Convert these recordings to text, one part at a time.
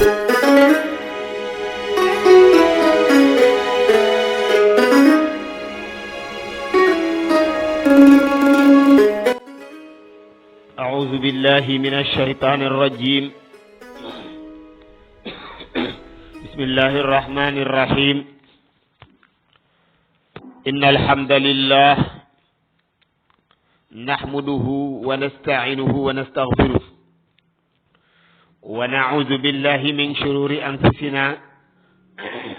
أعوذ بالله من الشيطان الرجيم. بسم الله الرحمن الرحيم. إن الحمد لله نحمده ونستعينه ونستغفره ونعوذ بالله من شرور أنفسنا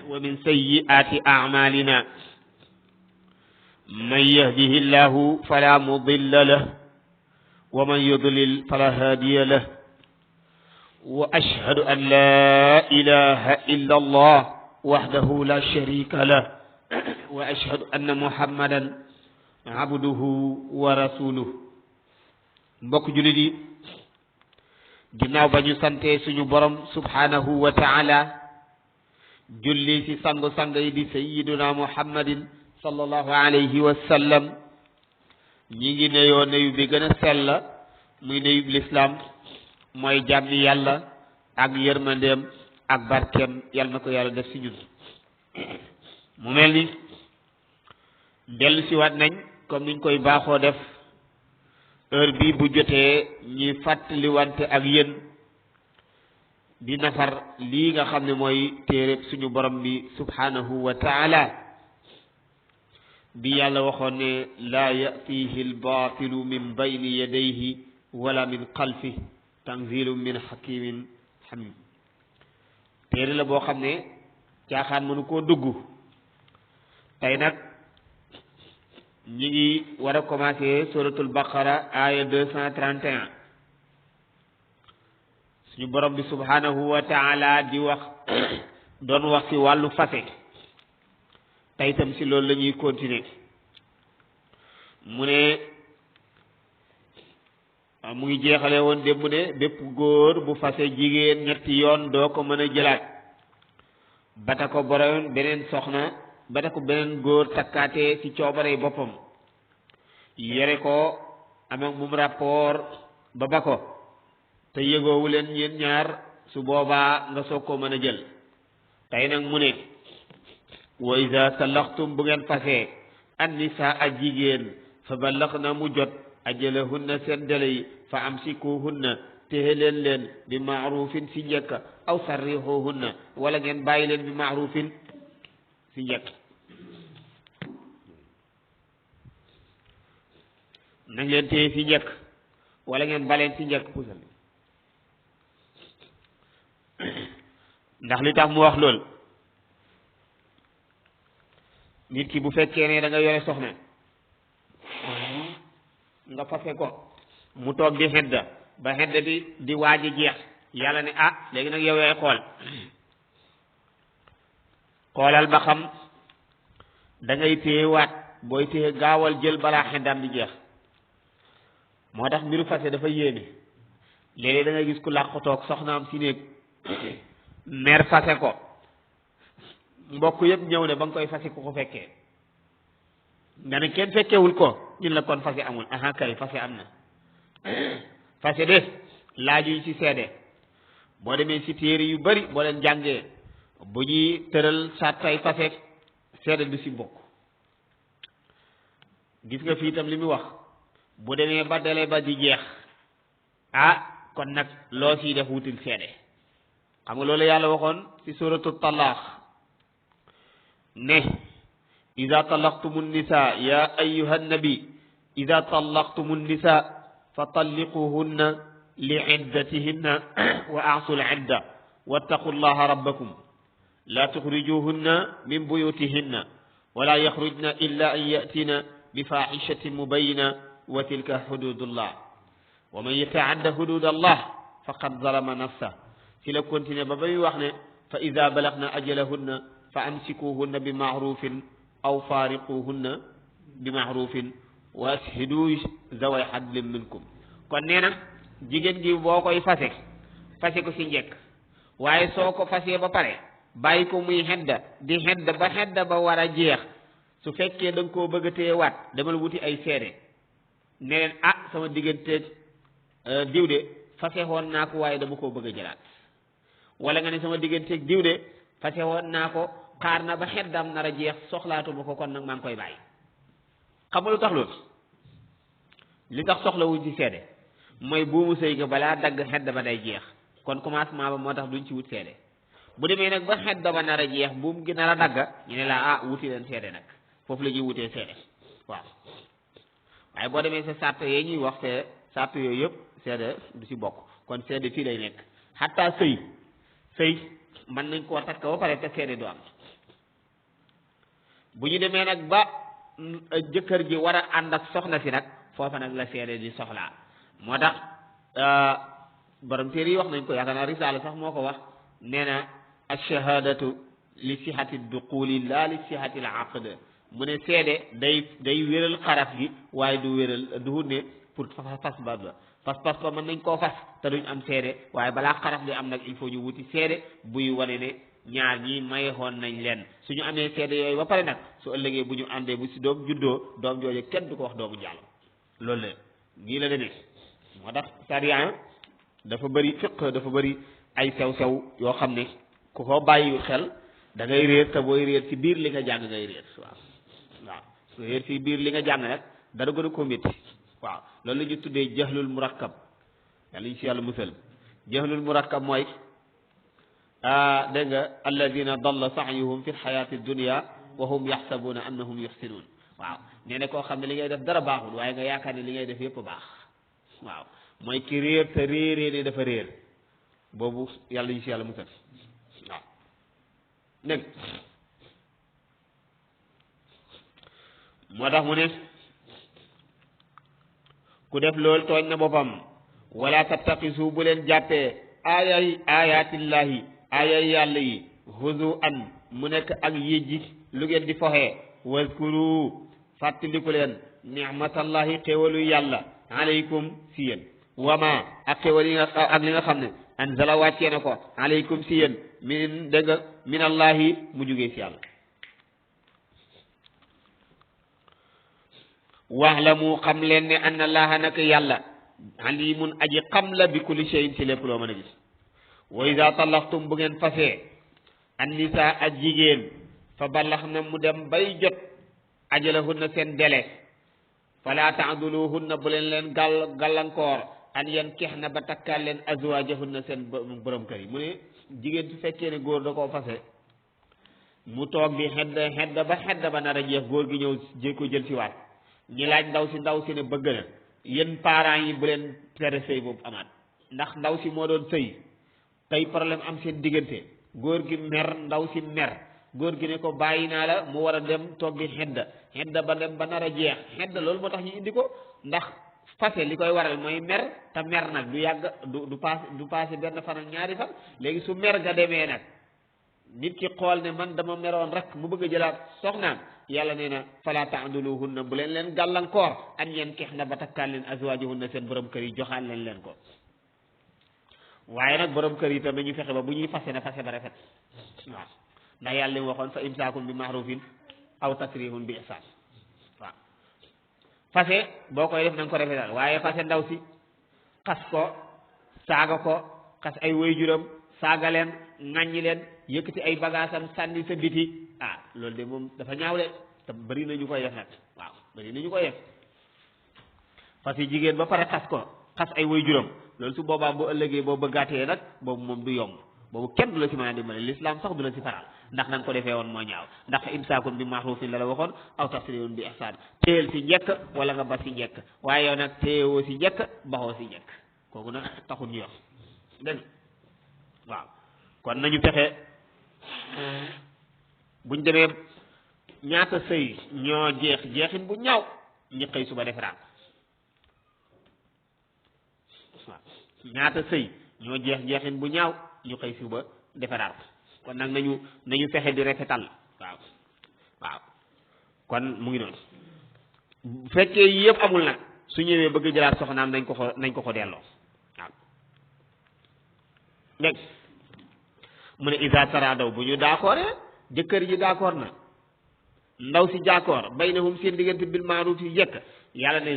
ومن سيئات أعمالنا. من يهده الله فلا مضل له ومن يضلل فلا هادي له. وأشهد أن لا إله إلا الله وحده لا شريك له وأشهد أن محمدا عبده ورسوله. mbokk jullit yi ginnaaw ba ñu sante suñu borom subhanahu wa ta'ala julli ci sangu-sang yi di sayyiduna muhammadin sallallahu alayhi wa sallam, ñi ngi neyoo neyu bi gën a sell muy neyub lislaam, mooy jàmmi yàlla ak yërmandeem ak barkeem yàlla na ko yàlla def ci ñun. mu mel ni dellu si waat nañ comme niñ koy baaxoo def heure bi bu jotee ñi fàttali wante ak yéen di nafar lii nga xam ne mooy téere suñu borom bi subhanahu wa ta'ala bi yàlla waxoon ne laa yatihi albaatilu min bayni yadayhi wala min xalfi tanzilu min hakimin hamid. téere la boo xam ne caaxaan mënu koo dugg. tey nag ñi ngi war a commencer suratul baqara aya 231. suñu borom bi subhanahu wa ta'ala di wax doon wax ci wàllu fase. tey itam si loolu la ñuy continuer. mu ne mu ngi jeexale woon démb ne bépp góor bu fase jigéen ñetti yoon doo ko mën a jëlaat bata ko borom beneen soxna bata ko beneen góor takkaatee ci coobarey boppam yore ko am ak moom rapport ba ko te yëgoowu leen yéen ñaar, su boobaa nga soog koo mën a jël. tey nag mu ne wa iza talaxtum bu ngeen fasee an nisaa a jigéen fa ballaxna mu jot ajalahunna seen dele yi fa amsikuhunna téye leen bi maarufin si njëkk aw sarrihuhunna wala ngeen bàyyi leen bi maarufin si njëkk. nañ leen téye si njëkk wala ngeen baleen si njëkk pusal. ndax li tax mu wax lool, nit ki bu fekkee ne da nga yore soxna nga fase ko mu toog di xedda ba xedda bi di waaji jeex, yàlla ne ah léegi nag yow yaay xoolal ba xam da ngay téye waat. booy téye gaawal jël balaa xeddaam di jeex. moo tax mbiru fase dafa yéeme. léeg-léeg da ngay gis ku làqu toog soxnaam si néeg mer fase ko, mbokk yëpp ñëw ne ba nga koy fase ku ko fekkee nga ne kenn fekkewul ko, ñun la kon fase amul. aha kay fase am na. fase de laajuñ ci seede. boo demee ci téere yu bari boo leen jàngee bu ñuy tëral sàttay fase seede du ci bokk. gis nga fii itam li mu wax bu demee ba dele ba di jeex, ah kon nag loo ciy def wutil seede. xam nga loolu yàlla waxoon ci suratu talaax ne ida talaqtumu nisa ya ayuha nabi ida talaqtumu nisa fa talliquhunna li iddatihinna wa a'sul idda wattaqu llaha rabbakum la tukhrijuhunna min buyutihinna wala yakhrujna illa an yatina bi fahishatin mubayyina wa tilka hududullah wa man yata'adda hududallah faqad zalama nafsah. ci la continuer ba bay wax ne fa ida balagna ajalahunna fa amsikuhunna bi ma'rufin aw fariquhunna bi ma'rufin wa ashhidu zaway adlin minkum. kon nee na jigéen gi boo koy fase ko ci njëkk, waaye soo ko fasee ba pare bàyyi ko muy xedda di xedda ba war a jeex, su fekkee da nga koo bëgg a téye waat demal wuti ay seede ne leen ah sama digganteeg diw de fase woon naa ko waaye dama koo bëgg a jëlaat. wala nga ne sama digganteeg diw de fase woon naa ko xaar na ba xeddam nar a jeex soxlaatuma ko kon nag maa ngi koy bàyyi xam nga lu tax loolu li tax soxla wuñ ci seede mooy buumu sëy ga balaa dagg xedd ba day jeex kon commencement ba moo tax duñ ci wut seede bu demee nag ba xedd ba nar a jeex buum gi nar a dagg ñu ne la wuti leen seede nag foofu la ñuy wutee seede waaw waaye boo demee sa sart yee ñuy wax fee sart yooyu yëpp seede du ci bokk kon seede fii lay nekk xataa sëy mën nañ koo takk ba pare te seede du am bu ñu demee nag ba jëkkër ji war a ànd ak soxna si nag foofa nag la seede di soxlaa moo tax borom téere yi wax nañ ko yaakaar naa risaala sax moo ko wax nee na ash-shahadatu li sihati duquli la li sihati al aqd mu ne seede day wéral xaraf gi waaye du wéral du ne pour fas ba pas ba mën nañ koo fas te duñ am seede waaye balaa xaraf di am nag il faut ñu wuti seede buy wane ne ñaar ñii mayeexoon nañ leen suñu amee seede yooyu ba pare nag su ëllëgee bu ñu àndee bu si doom juddoo doom jooju kenn du ko wax doomu jàll loolu la nii la demee moo tax sariya dafa bëri fiq dafa bëri ay sew-sew yoo xam ne ku ko bàyyi xel da ngay réer te booy réer ci biir li nga jàng ngay réer waaw réer ci biir li nga jàng nag dara gën a ko métti waaw loolu la ñu tuddee jahlul murakkab yàlla ñu si yàlla musal jahlul murakkab mooy dégg nga alladina dalla sahyuhum fi lxayati dunia wa hum yaxsabuna annahum yuxsinuun waaw nee na koo xam ne li ngay def dara baaxul waaye nga yaakaar ne li ngay def yépp baax waaw mooy ki réer te réeree ne dafa réer boobu yàlla ñu si yàlla musal waaw dégg moo tax mu ne ku def loolu tooñ na boppam wala tattaqisu bu leen jàppee ayatillahi ayay yàlla yi huzu an mu nekk ak yéjji lu ngeen di foxee wazkuru fàttaliku leen nicmatallahi xéwalu yàlla alaykum si yéen wama ak xéwal yi ak li nga xam ne anzala wàccee na ko alaykum si yéen min dégg nga minallahi mu jugee si yàlla wahlamu xam leen ne anna allaha naka yàlla alimun aji xam la bi kulli shay'in si lépp loo mën a gis wa iza talaxtum bu ngeen fasee an nisaa ak jigéen fa ballax na mu dem bay jot ajalahunna seen délai fala taaduluhunna bu leen gàllankoor an yankihna ba takkaal leen azwaajahunna seen borom kër yi mu ne jigéen su fekkee ne góor da koo fase mu toog di xedd ba nar a jeex góor gi ñëw ko jël si waat ñi laaj ndaw si ne bëgg na yéen parents yi bu leen tere sëy boobu amaat ndax ndaw si moo doon sëy tey problème am seen diggante góor gi mer ndaw si mer góor gi ne ko bàyyi naa la mu war a dem toog di xedda ba dem ba nar a jeex xedda loolu moo tax ñu indi ko ndax fase li koy waral mooy mer te mer nag du yàgg du passé benn fan ak ñaari fan léegi su mer ga demee nag nit ki xool ne man dama meroon rek mu bëgg a jëlaat soxnaam yàlla nee na fala taaduluhunna bu leen gàllankoor an yankihna ba takkaal leen azwaajahunna seen borom kër yi joxaan leen ko waaye nag borom kër yi tamit ñu fexe ba bu ñuy fase na fase ba rafet waaw ndax yàlla li mu waxoon fa imsaakun bi maarufin aw tasrihun bi ihsaan waaw fase boo koy def na nga ko rafetal waaye fase ndaw si xas ko saaga ko xas ay waajuram saaga leen ŋàññi leen yëkkati ay bagaasam sànni sa biti loolu de moom dafa ñaaw de te bëri na ñu koy def nag waaw bëri na ñu koy def fase jigéen ba pare xas ko xas ay waajuram loolu su boobaa bu ëllëgee boo bëggaatee nag boobu moom du yomb boobu kenn du la ci mën a dimbale l'islam sax du la ci faral ndax na nga ko defee woon moo ñaaw ndax imsaakun bi maarufin la waxoon aw tasrihun bi ihsaan téyel si njëkk wala nga ba si njëkk waaye yow nag téyewoo si njëkk baxoo si njëkk kooku nag taxul ñu yox dégg waaw kon nañu fexe buñ demee ñaata sëy ñoo jeexin bu ñaaw ñi xëy suba defaraat waaw ñaata sëy ñoo jeexin bu ñaaw ñu xëy suba defaraat kon nag nañu fexe di rafetal waaw kon mu ngi noonu bu fekkee yëpp amul nag su ñëwee bëgg jëlaat soxnaam nañ ko ko delloo waaw dégg mu ne isa taradaw bu ñu d'accord jëkkër ji d'accord na ndaw si d'accord baynahum seen diggante bil ma'ruf yi jekk yàlla ne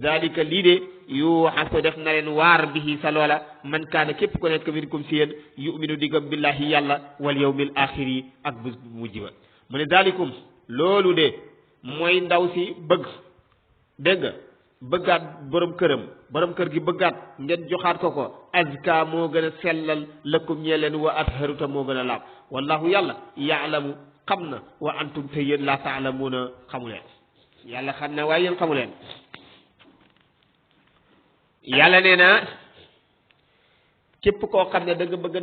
zalika lii de yuuxasu def na leen waar bihi sa loola man kaana képp ko nekk minkum si yéen yuminu diggam billahi yàlla wal yawmil axiri ak bés bu mujj ba mu ne zalikum loolu de mooy ndaw si bëgg dégg nga bëggaat borom kër gi bëggaat ngeen joxaat ko azka moo gën a sellal lakum ñee leen wa atharuta moo gën a laab wallahu yàlla yaalamu xam na wa antum te yéen laa taalamuuna xamu leen yàlla xam na waaye yéen xamu leen yàlla nee na képp koo xam ne da nga bëgg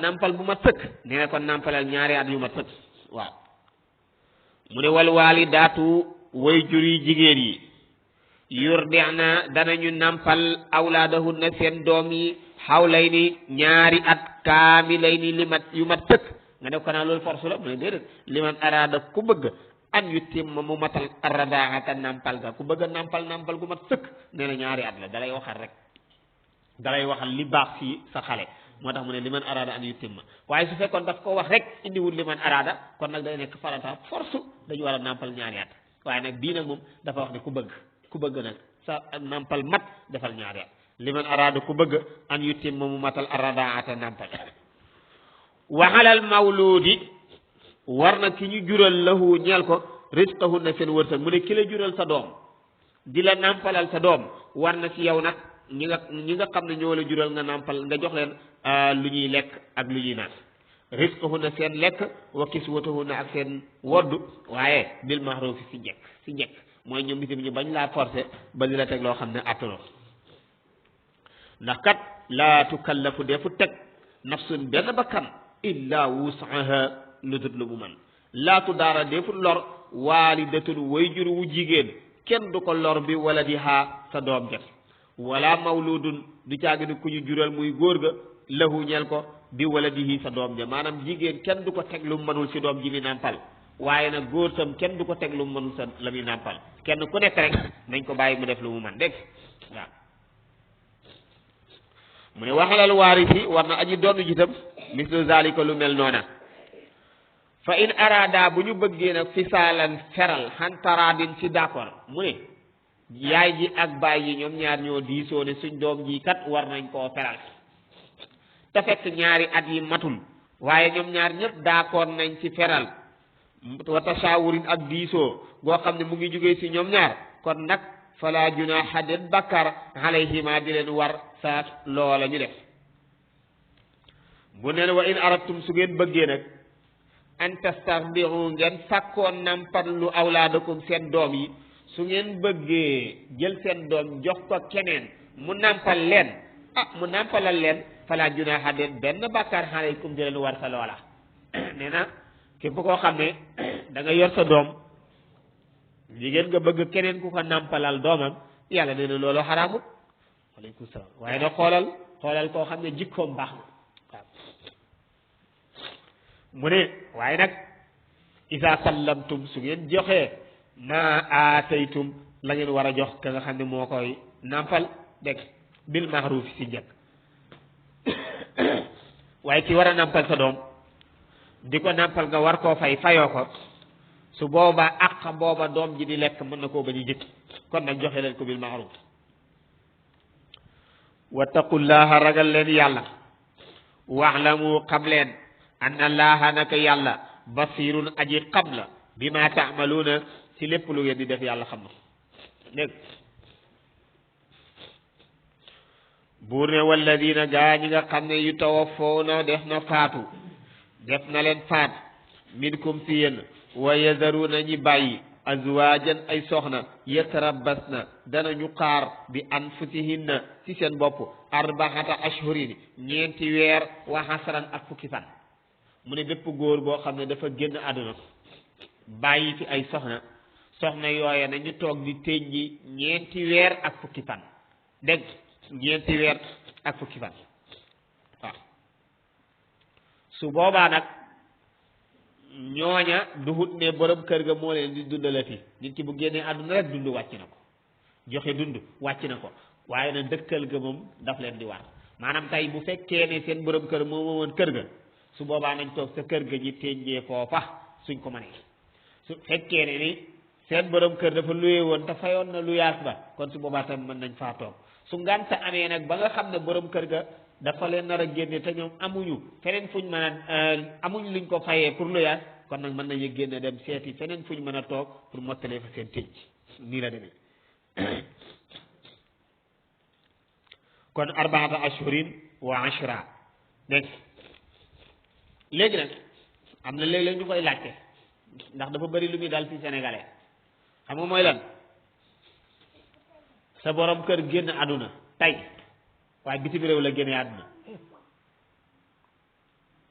nampal bu mat sëkk nee na kon nampalal ñaari at yu mat sëkk waaw mu ne wal waalidaatu way jur yi jigéen yi yurdi'na danañu nampal awlaadahunna seen doom yi hawlayni ñaari at kaamilayni yu mat sëkk nga ne ko naa loolu force la mu ne déedéet liman araada ku bëgg an yutimma mu matal arradaata nampal ga ku bëgg a nampal gu mat sëkk nee na ñaari at la dalay waxal li baax fii sa xale moo tax mu ne liman araada an yutimma waaye su fekkoon daf ko wax rek indiwul liman araada kon nag day nekk farata force dañu war a nampal ñaari at waaye nag bii nag moom dafa wax ne ku bëgg nag sa nampal mat defal ñaari at liman araada ku bëgg an yutimma mu matal arradaata nampal wa alal mawludi war na ki ñu jural lahu ñeel ko rizqahunna seen wërsëg mu ne ki la jural sa doom di la nampalal sa doom war na ci yow nag ñi nga xam ne ñoo la jural nga nampal nga jox leen lu ñuy lekk ak lu ñuy naan rizqahunna seen lekk wa kiswatuhunna ak seen woddu waaye bil ma'ruf si njëkk mooy ñoom itam ñu bañ laa forcé ba di la teg loo xam ne attanoo ndax kat laa tukallafu defu teg nafsun benn bakkan illa wusaha lu dut lu mu man laatu daara defu lor waalidatun way jur wu jigéen kenn du ko lor bi wala di haa sa doom jot wala mawludun du caagi ni ku ñu jural muy góor ga lahu ñeel ko bi wala di hii sa doom ja maanaam jigéen kenn du ko teg lu mu mënul si doom ji mi nàmpal waaye nag góor tam kenn du ko teg lu mu mënul sa la muy nàmpal kenn ku nekk rek nañ ko bàyyi mu def lu mu man dégg waaw mu ne waxalal waarisi war na aji doon jitam mislu zalika lu mel noona fa in arada bu ñu bëggee nag fisaalan feral xantaraadin ci d'accord mu ne yaay ji ak baay yi ñoom ñaar ñoo diisoo ne suñ doom ji kat war nañ koo feral te fekk ñaari at yi matul waaye ñoom ñaar ñëpp d'accord nañ ci feral wa tashaawurin ak diisoo goo xam ne mu ngi jógee ci ñoom ñaar kon nag fala junaaha den bakkar alayhima di leen war sa loola ñu def bu ne wa in aradtum su ngeen bëggee nag an tastardiu ngeen sàkkoon nampal lu awlaadakum seen doom yi su ngeen bëggee jël seen doom jox ko keneen mu nampal leen mu nampalal leen fala junaaha den benn bakkar alaykum di leen war sa loola nee na képp koo xam ne da nga yor sa doom jigéen nga bëgg keneen ku ko nampalal doomam yàlla nee na loolu xaraamut waaleykum salaam waaye nag xoolal koo xam ne jikkoom baax na waaw mu ne waaye nag isa sallamtum su ngeen joxee ma aataytum la ngeen war a jox ka nga xam ne moo koy nampal dégg bil maxruuf si njëkk waaye ki war a nampal sa doom di ko nampal nga war koo fayoo ko su boobaa ak booba doom ji di lekk mën na koo bañ a jëkk kon nag joxe leen ko bil ma'ruf wattaqullaha ragal leen yàlla wa'lamu xam leen anna allaha naka yàlla basirun aji xam la bima ta'maluna ci lépp lu ngeen di def yàlla xam na dégg buur ne walladina gaa ñi nga xam ne yu tawaffawna def na leen faat minkum ci yéen wa yazaruna ñi bàyyi azwajan ay soxna yatarabbasna danañu xaar bi anfusihinna ci seen bopp arba'ata ashhurin ñeenti weer wa hasran ak fukki fan mu ne bépp góor boo xam ne dafa génn àdduna bàyyi fi ay soxna yooye na ñu toog di tëj ji ñeenti weer ak fukki fan dégg ñeenti weer ak fukki fan waaw su boobaa nag ñooña duhut ne borom kër ga moo leen di dundalati nit ki bu génnee àdduna rek dund wàcc na ko joxe dund wàcc na ko waaye nag dëkkal ga moom daf leen di war maanaam tey bu fekkee ne seen borom kër moo moomoon kër ga su boobaa nañ toog sa kër ga ñi ténjee foofa suñ ko mënee su fekkee ne ni seen borom kër dafa luye woon te fayoon na luyaas ba kon su boobaa tam mën nañ faa toog su ngànta amee nag ba nga xam ne borom kër ga dafa leen nar a génne te ñoom amuñu feneen fuñ mën a amuñ luñ ko fayee pour luyaas kon nag mën nañu génne dem seeti feneen fuñ mën a toog pour mottalee fa seen tënc nii la demee kon arbaata ashhurin wa ashra dégg léegi nag am na léeg-léeg ñu koy laajte ndax dafa bëri lu muy dal ci sénégalais xam nga mooy lan sa borom kër génn àdduna tey waaye bitim réew la génne àdduna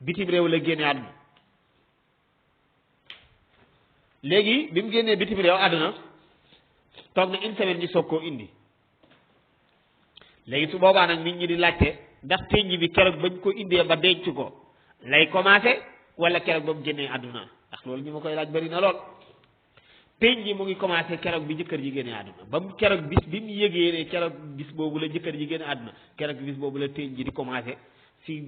bitim réew la génne àdduna léegi bi mu génnee bitim réew àdduna toog na une semaine ñu soog koo indi léegi su boobaa nag nit ñi di laajte ndax ténj bi keroog bañ ko indee ba denc ko lay commencé wala keroog ba mu génnee àdduna ndax loolu ñu ma koy laaj bari na lool ténj ji mu ngi commencé keroog bi jëkkër ji génnee àdduna ba mu keroog bis bi mu yëgee ne keroog bis boobu la jëkkër ji génne àdduna keroog bis boobu la ténj ji di commencé si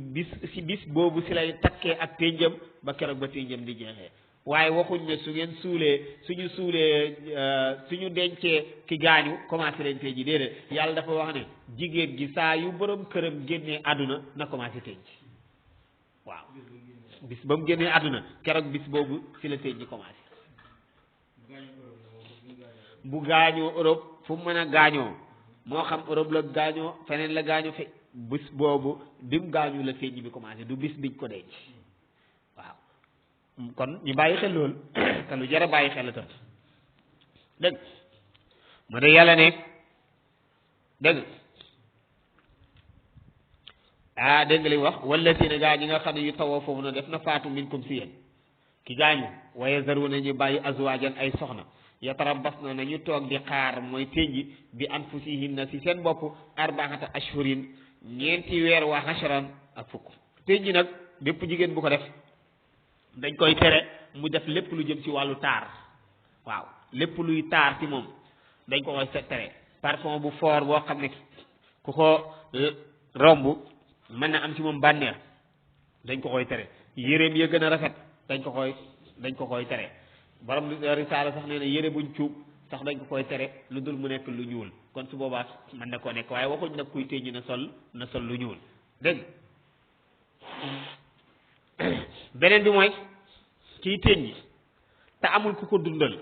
bis boobu si lay takkee ak ténjam ba keroog ba ténjam di jeexee waaye waxuñ ne su ngeen suñu dencee ki gaañu commencé leen ténj ji déedéet yàlla dafa wax ne jigéen gi saa yu borom këram génnee àdduna na commencé ténj waaw bis ba mu génnee àdduna keroog bis boobu si la ténj ji commencé bu gaañoo Europe fu mu mën a gaañoo moo xam Europe la gaañoo feneen la gaañoo fi bis boobu bi mu gaañu la ténj bi commencé du bis biñ ko denc waaw kon ñu bàyyi xel loolu te lu jar a bàyyi xel la tam dégg mu de yàlla ne dégg dégg nga li wax wala si ne gaa ñi nga xam ne yu tawoo foofu na def na faatu minkum si yéen ki gaañu wa yazaruna ñu bàyyi azwaajan ay soxna yatarabbas na nañu toog di xaar mooy ténj bi anfusihinna si seen bopp arbaata ashhurin ñeenti weer wa ashran ak fukk ténj nag bépp jigéen bu ko def dañ koy tere mu def lépp lu jëm ci wàllu taar waaw lépp luy taar ci moom dañ ko koy tere parfum bu fort boo xam ne ku ko romb mën na am ci moom bànneex dañ ko koy tere yéreem ya gën a rafet dañ ko koy tere borom risaala sax nee na yére buñ cuub sax dañ ko koy tere lu dul mu nekk lu ñuul kon su boobaa mën na koo nekk waaye waxuñ nag kuy ténj na sol lu ñuul dégg beneen bi mooy kiy ténj te amul ku ko dundal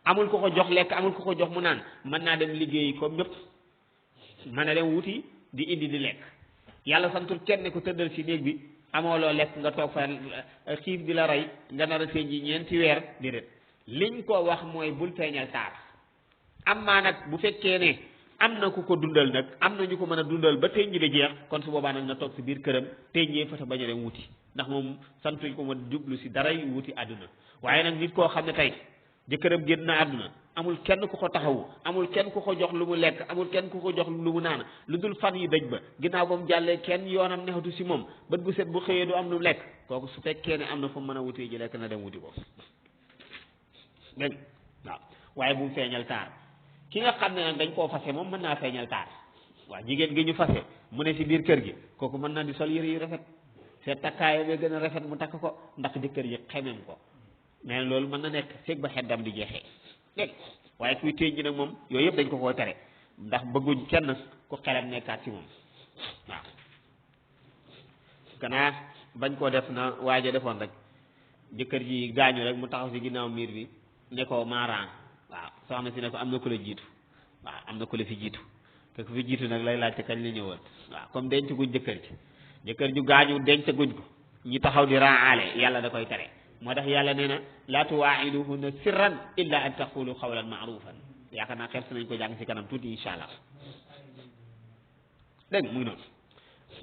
amul ku ko jox lekk amul ku ko jox mu naan mën naa dem liggéeyi comme ñëpp mën na dem wuti di indi di lekk yàlla santul kenn ku tëddal ci néeg bi amoo loo lekk nga toog fa xiif di la rey nga nar a ténj ji ñeenti weer déedéet liñ ko wax mooy bul feeñal taar am maa nag bu fekkee ne am na ku ko dundal nag am na ñu ko mën a dundal ba ténj di jeex kon su boobaa nag na toog si biir këram ténjee fa te bañ a dem wuti ndax moom santuñ ko ma jublu si daray wuti àdduna waaye nag nit koo xam ne tey jëkkëram génn na àdduna amul kenn ku ko taxawu amul kenn ku ko jox lu mu lekk amul kenn ku ko jox lu mu naan lu dul fan yi dëj ba ginnaaw ba mu jàllee kenn yoonam nexatu si moom bët bu set bu xëyee du am lu lekk kooku su fekkee ne am na fu mu mën a wutee ji lekk na dem wuti ko dégg waaw waaye bu mu feeñal taar ki nga xam ne nag dañ koo fase moom mën naa feeñal taar waaw jigéen gi ñu fase mu ne si biir kër gi kooku mën naa di sol yëre yu rafet seet takkaayam yi gën a rafet mu takk ko ndax jëkkër yi xemem ko mais loolu mën na nekk feeg ba xeddam di jeexee dégg waaye kuy ténj nag moom yooyu yëpp dañ ko koo tere ndax bëgguñ kenn ku xelam nekkaat ci moom waaw kanaa bañ koo def na waaja defoon rek jëkkër ji gaañu rek mu taxaw si ginnaaw miir bi ne ko maaraan waaw soxna si ne ko am na ku la jiitu waaw am na ku la fi jiitu te ku fi jiitu nag lay laajte kañ la ñëwoon waaw comme denc guñ jëkkër ju gaañu denc guñ ko ñi taxaw di raale yàlla da koy tere moo tax yàlla nee na laa tuwaa'iduhunna sirran illa an taqulu qawlan ma'rufan yaakaar naa xeeb si nañ ko jàng si kanam tuuti incha allah dégg nga muy noonu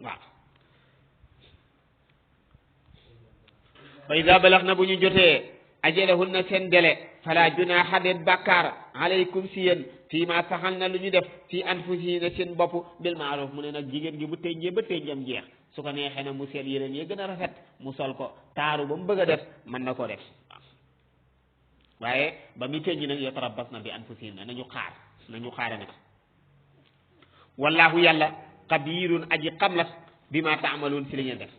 waaw fa ida balaxna bu ñu jotee ajalahunna seen délai fala junaaha déet bàkkaar alaykum si yéen fii ma saxal na lu ñu def fii anfusihinna seen bopp bil ma'ruf mu ne nag jigéen gi bu ténjee ba ténjam jeex su ko neexee na mu seet yéren yi gën a rafet mu sol ko taaru ba mu bëgg a def mën na ko def waaye ba muy ténj nag yatarabbasna bi anfusihinna nañu xaare nag wallahu yàlla xabiirun aji xam la bi ma taamaloon si li ngeen def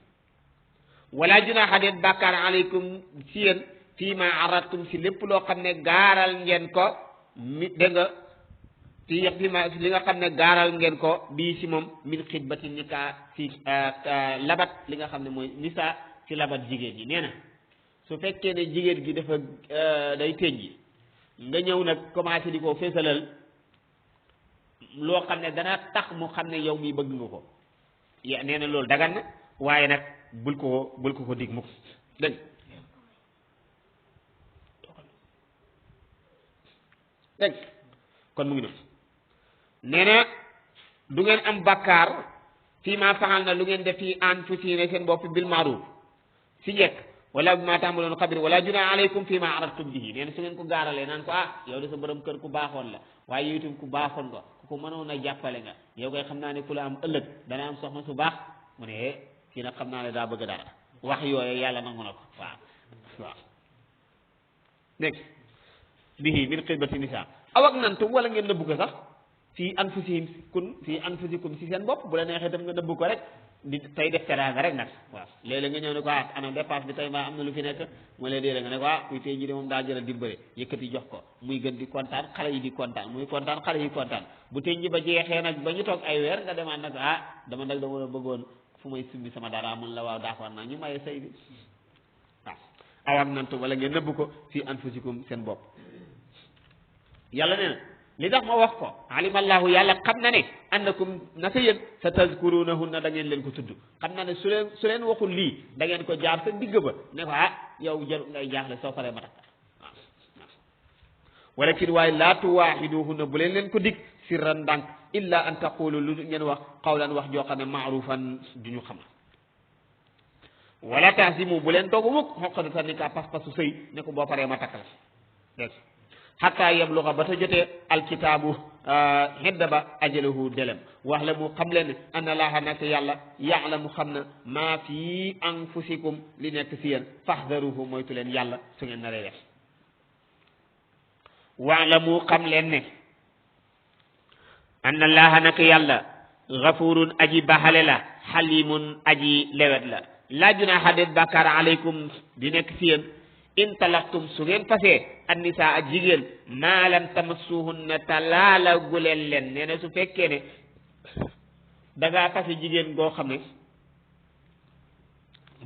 wala junaaha déet bàkkaar alaykum si yéen fii ma aradtum si lépp loo xam ne gaaral ngeen ko mi dégg nga fii ma li nga xam ne gaaral ngeen ko bii si moom min xitbati nikaa si labat li nga xam ne mooy nisaa si labat jigéen ñi nee na su fekkee ne jigéen gi dafa day tënji nga ñëw nag commencé di ko fésalal loo xam ne dana tax mu xam ne yow mii bëgg nga ko ya nee na loolu dagan na waaye nag bul ko dig mukk dégg dégg kon mu ngi noonu nee na du ngeen am bakkaar fii maa faxal na lu ngeen def fii anfusikum seen bopp bil maaruf si njëkk wala bi maa taamaloon xabir wala junaaha alaykum fii maa aradtum bihi nee na su ngeen ko gaaralee naan ko yow de sa borom kër ku baaxoon la waaye yow itam ku baaxoon nga ku mënoon a jàppale nga yow koy xam naa ne ku la am ëllëg dana am soxna su baax mu ne kii nag xam naa ne daa bëgg dara wax yooyu yàlla nangu na ko waaw dégg bihi min xitbati nisaa aw aknantum wala ngeen nëbbu ko sax fii anfusikum si seen bopp bu la neexee tam nga nëbbu ko rek di tey def teraanga rek nag waaw léeg-léeg nga ñëw ne ko ana dépense bi tey mbaa am na lu fi nekk mu lay déedéet nga ne ko kuy tey ji de moom daa jëral dimbale yëkkati jox ko muy gën di kontaan xale yi di kontaan muy kontaan xale yi kontaan bu tey ji ba jeexee nag ba ñu toog ay weer nga demaat nag dama la bëggoon fu may sumbi sama dara mun la waaw d'accord naa ñu maye sëy bi waaw aw aknantum wala ngeen nëbbu ko fii anfusikum seen bopp yàlla nee na li tax ma wax ko alimallahu yàlla xam na ne annakum naka yéen sa tazkurunahunna da ngeen leen ko tudd xam na ne su leen waxul lii da ngeen ko jaar sa digg ba ne ko yow jël ngay jaaxle soo paree ma takk waaw walakin waaye laa tuwaaxiduhunna bu leen ko dig sirran ndànk illa an taqulu lu ngeen wax qawlan wax joo xam ne maarufan du ñu xam wala taasimu bu leen dogu mukk xoqadata ni ka pas-pasu sëy ne ko boo paree ma takk la dégg xataa yabluga ba ta jotee alkitaabu xedda ba ajalahu delem wax la mu xam leen ne anna laaha nak yàlla yaalamu xam na maa fi anfusikum li nekk si yéen faxdaruhu moytu leen yàlla su ngeen naree def wax la mu xam leen ne anna laaha nak yàlla gafurun aji baxale la xalimun aji lewet la laa junaaha déet bàkkaar aleykum di nekk si yéen in talaqtum su ngeen fasee annisaa ak jigéen maa lam tamassuhunna talaala guleen leen nee na su fekkee ne dangaa fase jigéen goo xam ne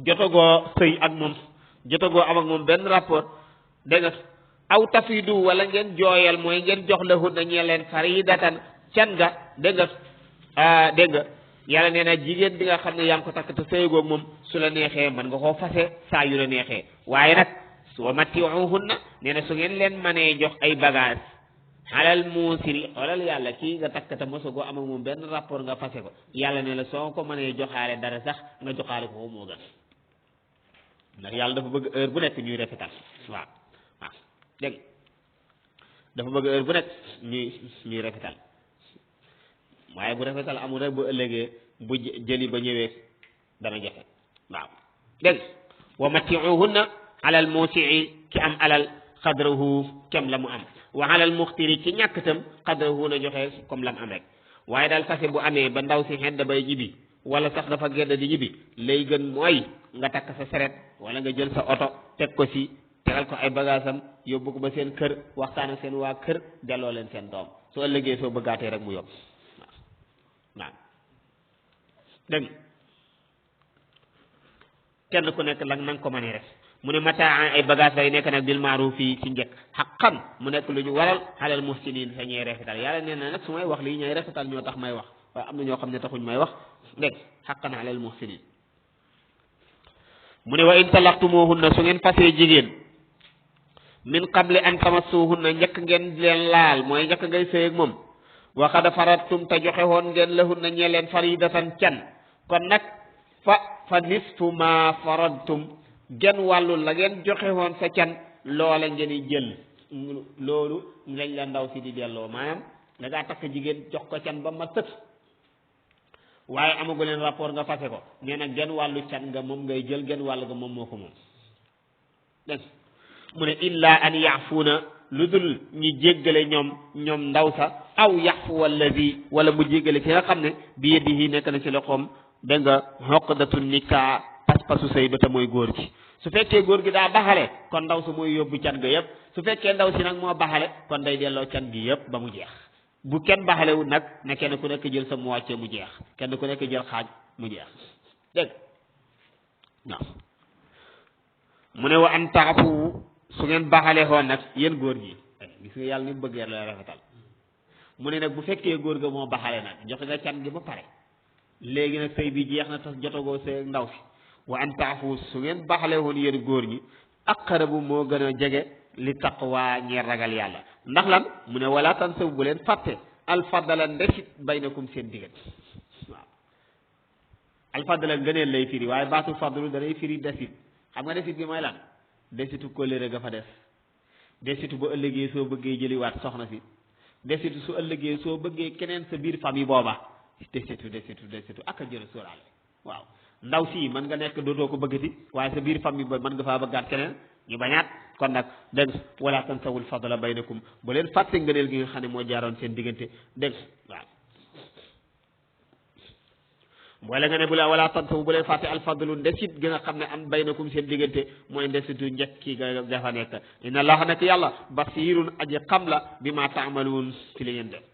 jotagoo sëy ak moom jotagoo am ak moom benn rapport dégg nga aw tafidu wala ngeen jooyal mooy ngeen jox la hunna ñee leen faridatan can nga dégg nga dégg nga yàlla nee na jigéen bi nga xam ne yaa ngi ko takk te sëygoog moom su la neexee mën nga koo fase saa yu la neexee waaye nag wa mattiuhunna nee na su ngeen leen manee jox ay bagage xalal muusiri xoolal yàlla kii nga takk te mosagoo am ak moom benn rapport nga fase ko yàlla ne la soo ko mënee joxaale dara sax nga joxaale ko moo gën ndax yàlla dafa bëgg heure bu nekk ñuy rafetal waaw dégg dafa bëgg heure bu nekk ñuy rafetal waaye bu rafetal amul rek bu ëllëgee bu jëli ba ñëwee dana jafe waaw dégg wa mattiuhunna alal muusii ki am alal xadrahu kem la mu am wa alal muxtiri ci ñàkk itam xadrahu na joxe comme la mu am rek waaye daal fase bu amee ba ndaw si xedd bay jibi wala sax dafa gedd di jibi lay gën mooy nga takk sa seret wala nga jël sa oto teg ko si tegal ko ay bagaasam yóbbu ko ba seen kër waxtaan ak seen waa kër delloo leen seen doom soo ëllëgee soo bëggaatee rek mu yóbbu waaw dégg kenn ku nekk la nanga ko mënee rek mu ne mataa ay bagage lay nekk nag bil maaruf fii ci njëkk xaqan mu nekk lu ñu waral xalal muhsinin sa ñooy rafetal yàlla nee na nag su may wax lii ñooy rafetal ñoo tax may wax waaye am na ñoo xam ne taxuñ may wax dégg xaqan xalal muhsinin mu ne wa in talaqtumuhunna su ngeen fasee jigéen min qabli an tamassuhunna njëkk ngeen leen laal mooy njëkk ngay sëy ak moom wa qad faradtum te joxe woon ngeen lahunna ñee leen faridatan can kon nag fa nisfu ma faradtum genn wàllu la ngeen joxe woon sa can loola ngeen di jël loolu lañ la ndaw si di delloo maanaam da ngaa takk jigéen jox ko can ba ma sët waaye amagu leen rapport nga fase ko nee na genn wàllu can nga moom ngay jël genn wàll nga moom moo ko moom dégg mu ne illa an yaafuuna lu dul ñi jéggale ñoom ndaw sa aw yaxfu alladi wala mu jéggale ki nga xam ne bi yadihi nekk na ci loxoom dégg nga xoqdatu nikaa pas-pasu sëy ba te mooy góor gi su fekkee góor gi daa baxale kon ndaw su mooy yóbbu can ga yëpp su fekkee ndaw si nag moo baxale kon day delloo can gi yëpp ba mu jeex bu kenn baxalewul nag ne kenn ku nekk jël sa mu wàccee mu jeex kenn ku nekk jël xaaj mu jeex dégg waaw mu ne wa an taafu su ngeen baxale xoon nag yéen góor gi gis nga yàlla ni mu bëggee la rafetal mu ne nag bu fekkee góor ga moo baxale nag joxe nga can gi ba pare léegi nag sëy bi jeex na tas jotagoo sëy ak ndaw si wa an taafu su ngeen baxale woon yéen góor ñi aqrabu moo gën a jege li taqwa ñeer ragal yàlla ndax lan mu ne wala tansaw bu leen fàtte alfadala ndesit baynakum seen diggante waaw alfadala ngëneel lay firi waaye baatu fadlu danay firi desit xam nga desit gi mooy lan desitu kóllëre ga fa des desitu bu ëllëgee soo bëggee jëliwaat soxna si desitu su ëllëgee soo bëggee keneen sa biir famille booba desitu ak a jël sóoraale waaw ndaw si mën nga nekk dootoo ko bëggati waaye sa biir famille ba mën nga faa bëggaat keneen ñu bañaat kon nag dégg wala tansawul fadla baynakum bu leen fàtte ngëneel gi nga xam ne moo jaaroon seen diggante dégg waaw boole nga ne bu la wala tansawu bu leen fàtte alfadlu ndesit gi nga xam ne am baynakum seen diggante mooy ndesitu njëkk ki ga dafa nekk inna allaha nekk yàlla basirun aji xam la bi ma taamaluun ci li ngeen def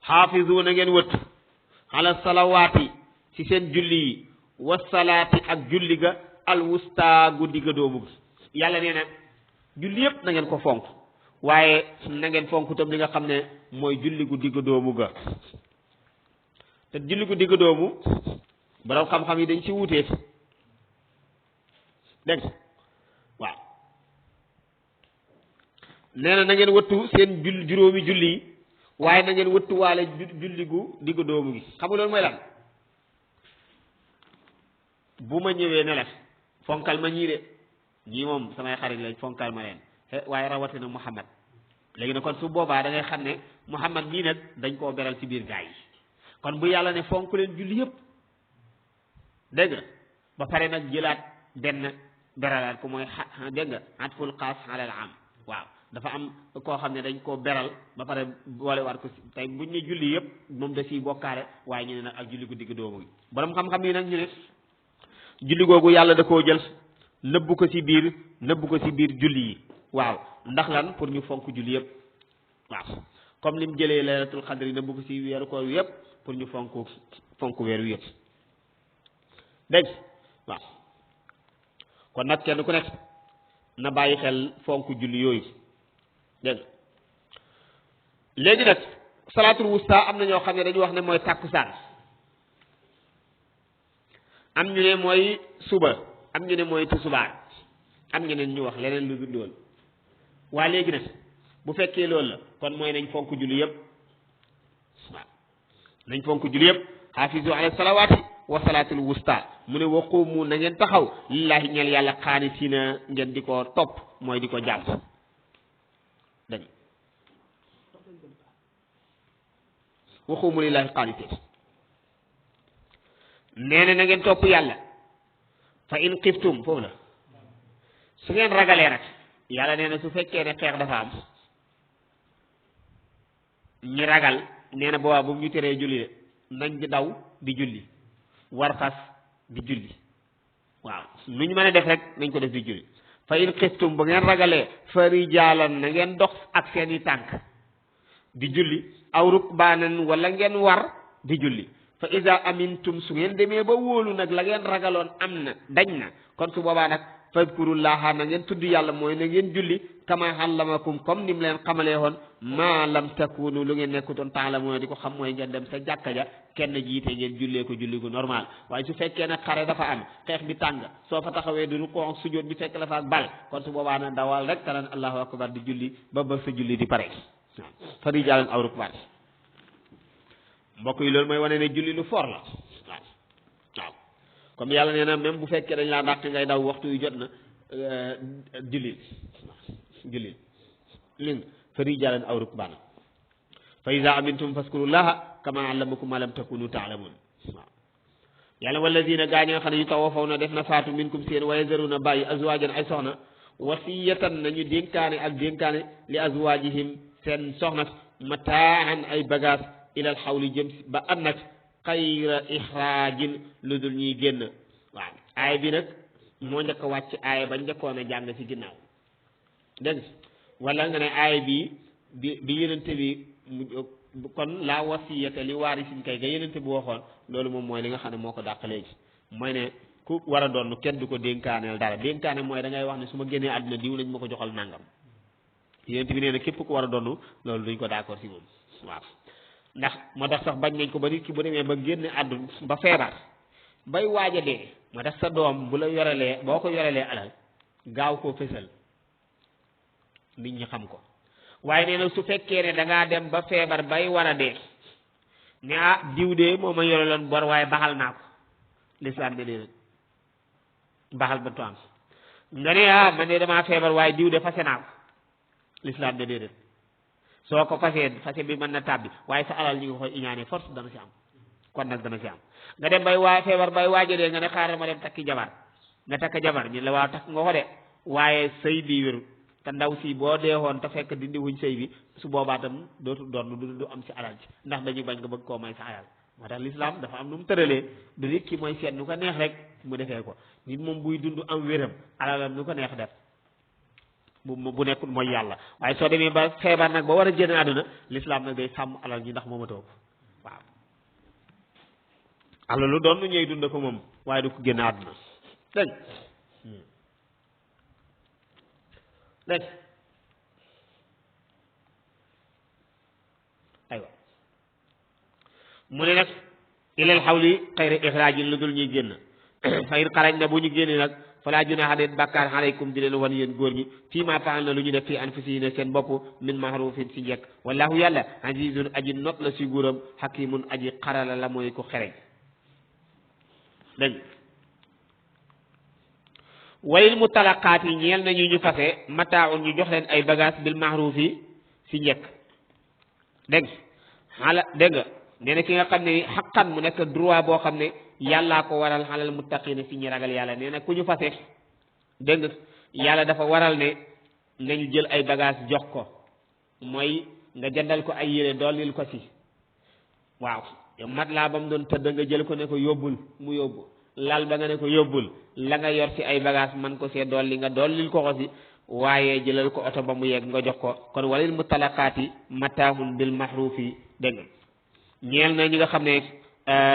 xaafizu na ngeen wët ala salawaati ci seen julli yi wasalaati ak julli ga alwusta guddi ga doomu yàlla nee na julli yëpp na ngeen ko fonk waaye na ngeen fonk tam li nga xam ne mooy julli gu digg doomu ga te julli gu digg doomu borom xam-xam yi dañ ci wutee dégg waaw nee na ngeen wëttu seen juróomi julli yi waaye na ngeen wëttu waale julli gu digg doomu gi xam nga loolu mooy lan bu ma ñëwee ne la fonkal ma ñii de ñii moom samay xarit lañ fonkal ma leen waaye rawatina Muhammad léegi nag kon su boobaa da ngay xam ne Muhammad mii nag dañ koo beral ci biir gaa yi kon bu yàlla ne fonk leen julli yëpp dégg nga ba pare nag jëlaat benn beralaat ko mooy dégg nga atful xaas alal am waaw dafa am koo xam ne dañ koo beral ba pare boole waat ko tey buñ ne julli yëpp moom da ciy bokkaale waaye ñu ne nag ak julli gu digg doomu gi borom xam-xam yi nag ñu ne julli googu yàlla da koo jël nëbbu ko ci biir julli yi waaw ndax lan pour ñu fonk julli yëpp waaw comme ni mu jëlee laylatul xadri nëbbu ko ci weeru koor yëpp pour ñu fonk weeru yëpp dégg waaw kon nag kenn ku nekk na bàyyi xel fonk julli yooyu dégg léegi nag salaatul wusta am na ñoo xam ne dañu wax ne mooy tàkkusaan am ñu ne mooy suba am ñu ne mooy tusubaar am ñeneen ñu wax leneen lu dul loolu waa léegi nag bu fekkee loolu la kon mooy nañ fonk julli yëpp waaw nañ fonk julli yëpp xaafizu ala salawaati wa salaatul wusta mu ne waqumu na ngeen taxaw lillahi ñeel yàlla qaanitiina ngeen di ko topp mooy di ko jàpp dañ waqumu lillahi qaanitiin nee na ngeen topp yàlla fa in xiftum foofu la su ngeen ragalee rek yàlla nee na su fekkee ne xeex dafa am ñi ragal nee na boobaa bu ñu teree julli de nañ di daw di julli war fas di julli waaw nu ñu mën a def rek nañ ko def di julli fa in xiftum bu ngeen ragalee fa rijaalan na ngeen dox ak seeni tànk di julli aw rukbaanan wala ngeen war di julli fa iza amintum su ngeen demee ba wóolu nag la ngeen ragaloon am na dañ na kon su boobaa nag fadkurullaha na ngeen tudd yàlla mooy na ngeen julli kama allamakum comme ni mu leen xamalee woon ma lam takunu lu ngeen nekkutoon taalamuuna di ko xam mooy ngeen dem sa jàkka ja kenn jiite ngeen jullee ko julli gu normal waaye su fekkee nag xare dafa am xeex bi tàng soo fa taxawee du rukkoo ak sujjóot bi fekk la fa ak bal kon su boobaa nag dawal rek tanan allahu akbar di julli ba sa julli di pare waaw fa rijaalan aw rukbaan mbokk yi loolu mooy wane ne julli lu for la waaw comme yàlla nee na même bu fekkee dañ laa dàq ngay daw waxtu yu jot na jullil ling fa rijaalan aw rukbaana fa iza amintum faskurullaha kama allamakum ma lam takunu taalamun waaw yàlla walladina gaa ñi nga xam ne yu tawafawna def na faatu minkum seen wa yazaruna bàyyi azwajan ay soxna wasiyatan nañu dénkaane ak dénkaane li azwajihim seen soxna mataan ay bagage ilal xawli jëm ba am nag xayra ixraajin lu dul ñuy génn waaw aaya bi nag moo njëkk a wàcc aaya ba njëkkoon a jàng ci ginnaaw dégg wala nga ne aaya bi yonente bi kon la wasiyata li waarisin kay ga yonente bi waxoon loolu moom mooy li nga xam ne moo ko dàq léegi mooy ne ku war a doon kenn du ko dénkaaneel dara dénkaane mooy da ngay wax ne su ma génnee àdduna diw lañ ma ko joxal nangam yonente bi nee na képp ku war a doon loolu duñ ko d'accord ci moom waaw ndax moo tax sax bañ nañ ko ba nit ki bu demee ba génne àdduna ba feebar bay waaj a dee moo tax sa doom bu la yorelee boo ko yorelee alal gaaw koo fësal nit ñi xam ko waaye nee na su fekkee ne dangaa dem ba feebar bay war a dee ne ah diw de moo ma yoreloon bor waaye baxal naa ko lislaam ne déedéet baxal ba toam nga ne ah man de damaa feebar waaye diw de fase naa ko lislaam ne déedéet soo ko fase bi mën na tàbbi waaye sa alal ñu ngi koy iñaane force dana ci am kon nag dana ci am nga dem bay feebar bay waaja dee nga ne xaaral ma dem takki jabar nga takk jabar ñu la waaw takk nga ko de waaye sëy bi wéru te ndaw si boo deewoon te fekk dindi wuñ sëy bi su boobaa tam dootu doon du am ci alal ci ndax dañuy bañ nga bëgg koo may sa alal moo tax lislaam dafa am nu mu tëralee du nit ki mooy seet nu ko neex rek mu defee ko nit moom buy dund am wéram alalam nu ko neex def bu nekkul mooy yàlla waaye soo demee ba feebar nag ba war a génn àdduna lislaam nag day sàmm alal ñi ndax moomatoo ko waaw alal lu doon nu ñëy dund ko moom waaye du ko génn àdduna dégg dégg aywa mu ne nag ilal xawli xayra ixraajin lu dul ñuy génn fa in xarañ na bu ñu génne nag falaa junaaha déet bàkkaar aleykum di leen wan yéen góor ñi fii ma faal na lu ñu def fii anfusihim seen bopp min mahrufin si njekk wallahu yàlla azizun aji not la si guuram hakimun aji xarala la mooy ko xereñ dégg walil mutalaqaat yi ñeel nañu ñu fase mataaun ñu jox leen ay bagage bil mahrufi si njekk dégg xala dégg nga nee na ki nga xam ne xaqan mu nekk droit boo xam ne yàllaa ko waral xalal muttaqina si ñi ragal yàlla nee na ku ñu fase dégg nga yàlla dafa waral ne nañu jël ay bagage jox ko mooy nga jëndal ko ay yére dollil ko si waaw mat laa ba mu doon tëdd nga jël ko ne ko yóbbul mu yóbbu lal ba nga ne ko yóbbul la nga yor si ay bagage man ko see dolli nga dollil ko si waaye jëlal ko oto ba mu yegg nga jox ko kon walil mutalaqaati mataahun bil mahrufi dégg nga ñeel na ñi nga xam ne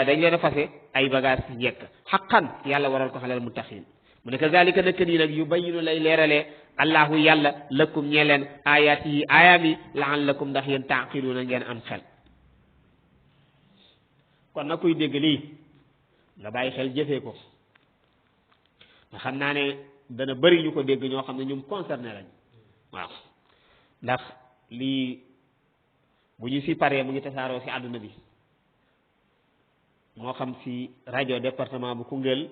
dañ leen a fase ay bagage si njekk xaqan yàlla waral ko xalal muttaqin mu ne kazalika nekk nii nag yu bayyinu lay leeralee allahu yàlla lakum ñee leen ayaat yi aayaam yi la'allakum ndax yéen taaqiluuna ngeen am xel kon na kuy dégg lii nga bàyyi xel jëfee ko nga xam naa ne dana bëri ñu ko dégg ñoo xam ne ñum concerné lañ waaw ndax lii bu ñu si paree mu ngi tasaaroo si àdduna bi moo xam si rajo département bu Koungheul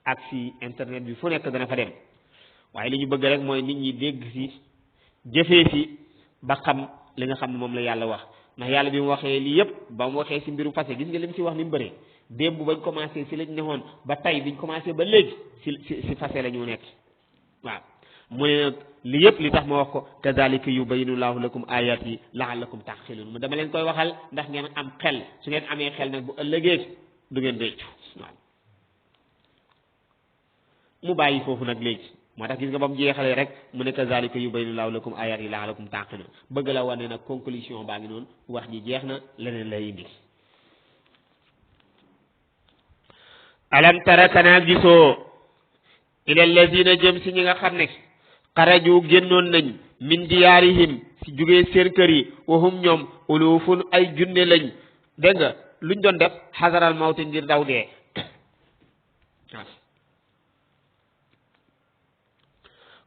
ak si internet bi fu nekk dana fa dem waaye li ñu bëgg rek mooy nit ñi dégg si jëfee si ba xam li nga xam ne moom la yàlla wax ndax yàlla bi mu waxee lii yëpp ba mu waxee si mbiru fase gis nga li mu si wax ni mu bëree démb bañ commencé si lañ neexoon ba tey biñ commencé ba léegi si fase la ñu nekk waaw mu ne nag li yëpp li tax ma wax ko kazalika yubayyinu llahu lakum ayati la'allakum ta'qilun mu dama leen koy waxal ndax ngeen am xel su ngeen amee xel nag bu ëllëgee du ngeen réccu waaw mu bàyyi foofu nag léegi moo tax gis nga ba mu jeexalee rek mu ne kazalika yubayyinu llahu lakum ayati la'allakum ta'qilun bëgg la wane nag conclusion baa ngi noonu wax ji jeex na leneen lay indi alam tara kanaa gisoo ila allazina jëm si ñi nga xam ne xaraju génnoon nañ min diyaarihim si jugee seen kër yi waxum ñoom ulufun ay junne lañ dégg nga luñ doon def xasaral mawti ngir daw dee waaw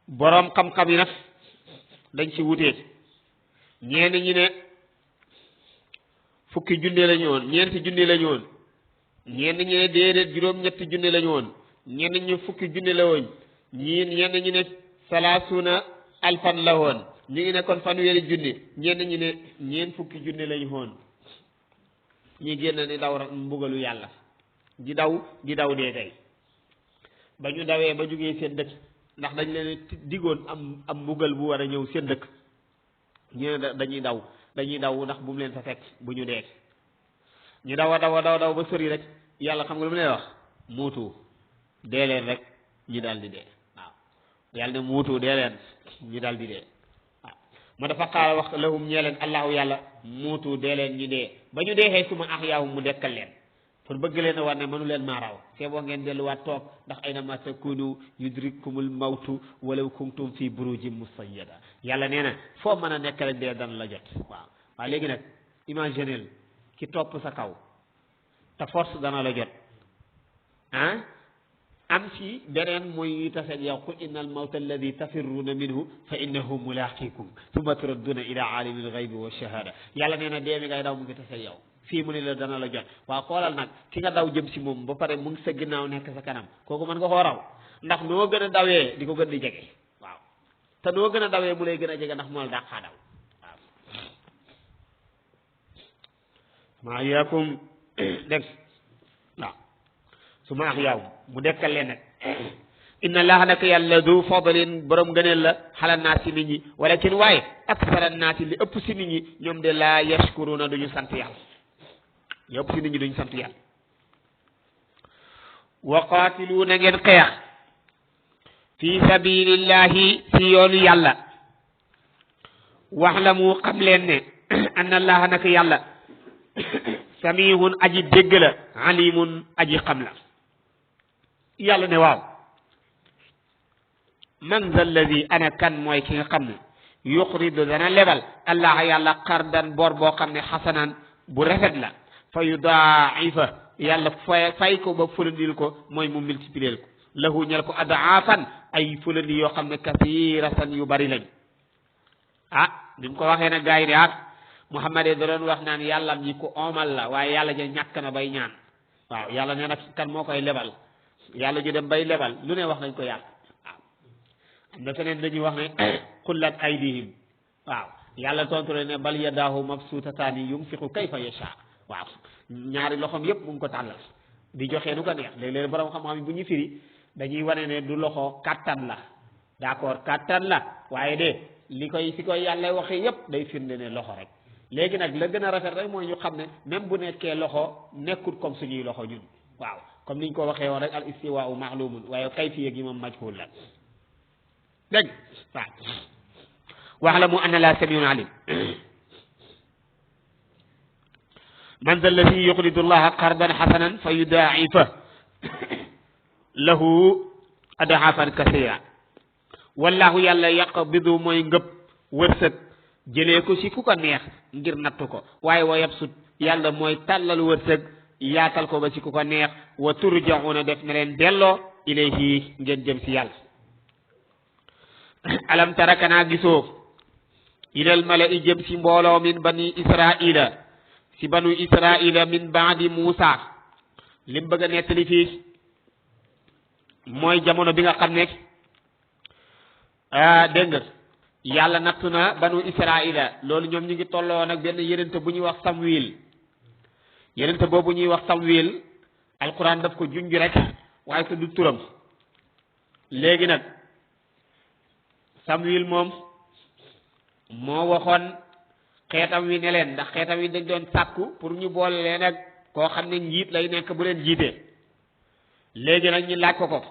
boroom xam-xam yi nag dañ si wutee ñenn ñi ne fukki junne lañu woon ñeenti junne lañu woon ñenn ñi ne déedéet juróom-ñetti junne lañu woon ñenn ñi fukki junne la woon ñenn ñi ne salaasuna alfan la woon ñu ngi ne kon fanweeri junne ñenn ñi ne ñeent fukki junne lañu woon ñi génn ni daw mbugalu yàlla di daw dee tey ba ñu dawee ba jógee seen dëkk ndax dañ leen diggoon am mbugal bu war a ñëw seen dëkk ñu ne dañuy daw ndax bu mu leen fa fekk bu ñu dee ñu daw ba sori rek yàlla xam nga lu mu lay wax muutu dee leen rek ñu daal di dee waaw yàlla ne muutu dee leen ñu daal di dee waaw ma dafa xaala wax lahum ñee leen allahu yàlla muutu dee leen ñu dee ba ñu deexee suma ahyaahum mu dekkal leen pour bëgg leen a war ne mënu leen maa raw see boo ngeen delluwaat toog ndax ayna ma takunu yudrikkumul mawtu walaw kuntum fi burujin musayyada yàlla nee na foo mën a nekk rek dee dana la jot waaw léegi nag imaginel ki topp sa kaw te force dana la jot am si beneen mooy taseeg yow qul inna al mawta alladi tafirruuna minhu fa innahu mulaqikum summa turadduna ila alimil ghaybi wa shahada yàlla nee na dee mi ngay daw mu ngi taseeg yow fii mu ne la dana la jot waaw xoolal nag ki nga daw jëm si moom ba pare mu ngi sa ginnaaw nekk sa kanam kooku mën nga koo raw ndax noo gën a dawee di ko gën di jege waaw te noo gën a dawee mu lay gën a jege ndax moo la dàqaa daw waaw maa yaakum dégg waaw su ma ax yow mu dekkal leen nag inna allaha naka yàlla du fadlin borom gëneel la xala naas si nit ñi walakin waaye aksara naasi li ëpp si nit ñi ñoom de la yashkuruna duñu sant yàlla li ëpp si nit ñi duñu sant yàlla wa qaatiluuna ngeen xeex fi sabilillahi si yoonu yàlla waxlamu xam leen ne anna allaha naka yàlla samihun aji dégg la alimun aji xam la yàlla ne waaw man za alladi ana kan mooy ki nga xam ne yuqridu dana lebal allah yàlla qardan bor boo xam ne xasanan bu rafet la fa yudaa'ifa yàlla fay ko ba fulandil ko mooy mu multiplier ko lahu ñel ko adaafan ay fulandi yoo xam ne kasiratan yu bari lañ bi mu ko waxee nag gars yi ne Muhammad da doon wax naan yàlla ñi ko omal la waaye yàlla ja ñàkk na bay ñaan waaw yàlla nee na kan moo koy lebal yàlla ju dem bay lebal lu ne wax nañ ko yàlla waaw am na feneen dañuy wax ne xullat aydihim waaw yàlla tontu ne bal yadaahu mabsuutataani yunfiqu kayfa yasha waaw ñaari loxoom yëpp mu ngi ko tàllal di joxe nu ko neex léeg-léeg borom xam-xam yi bu ñu firi dañuy wane ne du loxo kattan la d'accord kattan la waaye de fi koy yàlla waxee yëpp day firnde ne loxo rek léegi nag la gën a rafet rek mooy ñu xam ne même bu nekkee loxo nekkut comme suñuy loxo ñun waaw comme niñ ko waxee woon rek al istiwaa'u ma'lumun waaye kayfiya gi moom majhul la dégg waaw wa'lamu anna la samiun alim man za alladi yuqridu allaha qardan hasanan fa yudaa'ifa lahu adaafan kasira wallahu yàlla yaqbidu mooy ngëp wërsëg jëlee ko si ku ko neex ngir nattu ko waaye wa yabsut yàlla mooy tàllal wërsëg yaatal ko ba si ku ko neex wa turja'una def na leen delloo ilayhi ngeen jëm si yàlla alam tara kanaa gisoo ilal mala'i jëm si mbooloo min bani israila si banu israila min baadi Muusa lim bëgg a nettali fii mooy jamono bi nga xam ne dégg nga yàlla nattu na banu israila loolu ñoom ñu ngi tolloo nag benn yenente bu ñuy wax Samwil yenente boobu ñuy wax Samwil alquran daf ko junj rek waaye te du turam léegi nag Samwil moom moo waxoon xeetam wi ne leen ndax xeetam wi dañ doon sàkku pour ñu boole leen ak koo xam ne njiit lay nekk bu leen jiitee léegi nag ñu laaj ko